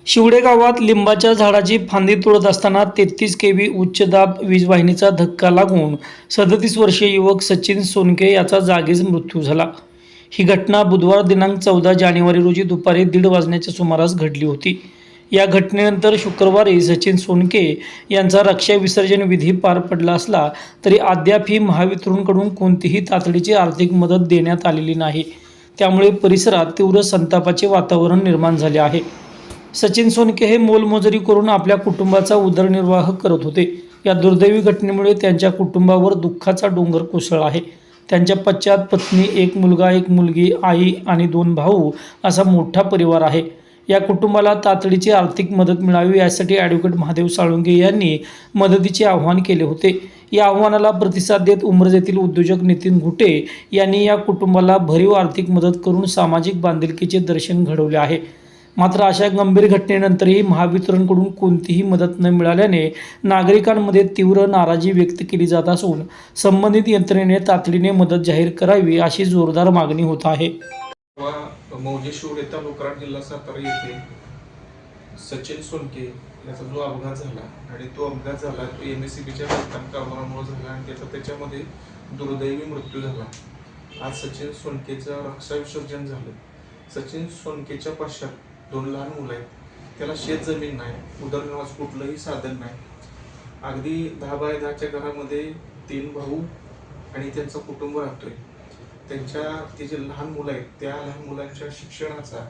शिवडे गावात लिंबाच्या झाडाची फांदी तोडत असताना 33 केव्ही उच्च दाब वीज वाहिनीचा धक्का लागून 37 वर्षीय युवक सचिन सोनके याचा जागीच मृत्यू झाला। ही घटना बुधवार दिनांक 14 जानेवारी रोजी दुपारी 1:30 वाजण्याच्या सुमारास घडली होती। या घटनेनंतर शुक्रवारी सचिन सोनके यांचा रक्षा विसर्जन विधी पार पडला असला तरी अद्याप ही महावितरणकडून कोणतीही तातडीची आर्थिक मदत देण्यात आलेली नाही। त्यामुळे परिसरात तीव्र संतापाचे वातावरण निर्माण झाले आहे। सचिन सोनके हे मोलमजुरी करून आपल्या कुटुंबाचा उदरनिर्वाह करत होते। या दुर्दैवी घटनेमुळे त्यांच्या कुटुंबावर दुःखाचा डोंगर कोसळला आहे। त्यांच्या पश्चात पत्नी, एक मुलगा, एक मुलगी, आई आणि 2 भाऊ असा मोठा परिवार आहे। या कुटुंबाला तातडीची आर्थिक मदत मिळावी यासाठी ॲडव्होकेट महादेव साळुंखे यांनी मदतीचे आवाहन केले होते। या आव्हानाला प्रतिसाद देत उमरज येथील उद्योजक नितीन घुटे यांनी या कुटुंबाला भरीव आर्थिक मदत करून सामाजिक बांधिलकीचे दर्शन घडवले आहे। मात्र अशा गंभीर घटनेनंतरही महावितरणकडून कोणतीही मदत न मिळाल्याने नागरिकांमध्ये तीव्र नाराजी व्यक्त केली जात असून संबंधित यंत्रणेने तातडीने मदत जाहीर करावी अशी जोरदार मागणी होत आहे। मौजे शिवडे तालुका जिल्हा सातारा येथे सचिन सोनके याचा जो अपघात झाला आणि तो अपघात झाला तो MSCBच्या बांधकाम कामामुळे झाला आणि त्याच्यामध्ये दुर्दैवी मृत्यू झाला। आज सचिन सोनकेचं रक्षा विसर्जन झालं। सचिन सोनकेच्या पश्चात 2 लहान मुलं आहेत। त्याला शेत जमीन नाही, उदरनिर्वाहाचं कुठलंही साधन नाही। अगदी 10 बाय 10च्या घरामध्ये 3 भाऊ आणि त्यांचं कुटुंब राहतोय। ते जे लहान मुलं आहेत त्या लहान मुलांच्या शिक्षणाचा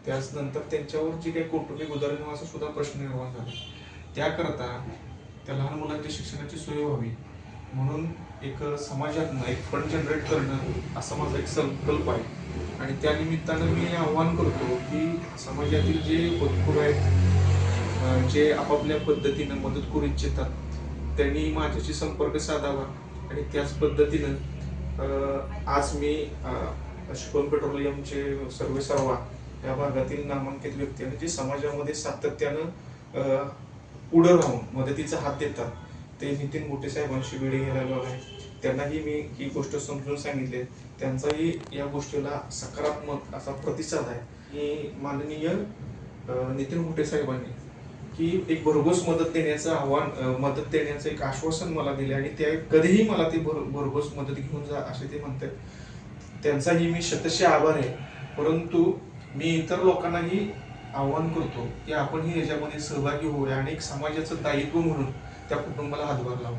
त्यानंतर त्यांच्यावर जी काही कौटुंबिक उदरनिर्वाहाचा सुद्धा प्रश्न निर्माण झाला। त्याकरता त्या लहान मुलांच्या शिक्षणाची सोय व्हावी म्हणून एक समाजातनं एक फंड जनरेट करणं असा माझा एक संकल्प आहे। आणि त्या निमित्तानं मी आव्हान करतो की समाजातील जे होतकरू आहेत, जे आपापल्या पद्धतीनं मदत करू इच्छितात, त्यांनी माझ्याशी संपर्क साधावा। आणि त्याच पद्धतीनं आज मी शिकोन पेट्रोलियमचे सर्वेसर्वा या भागातील नामांकित व्यक्ती आणि जे समाजामध्ये सातत्यानं पुढे राहून मदतीचा हात देतात ते नितीन घुटे साहेबांशी वेळ घ्यायला आहे। त्यांनाही मी ही गोष्ट समजून सांगितली। त्यांचाही या गोष्टीला सकारात्मक असा प्रतिसाद आहे की माननीय नितीन घुटे साहेबांनी की एक भरघोस मदत देण्याचं एक आश्वासन मला दिले आणि ते कधीही मला ती भरघोस मदत घेऊन जा असे ते म्हणतात। त्यांचाही मी शतशः आभार आहे। परंतु मी इतर लोकांनाही आव्हान करतो की आपणही याच्यामध्ये सहभागी होऊया आणि एक समाजाचं दायित्व म्हणून त्या कुटुंबाला हातभार लावू।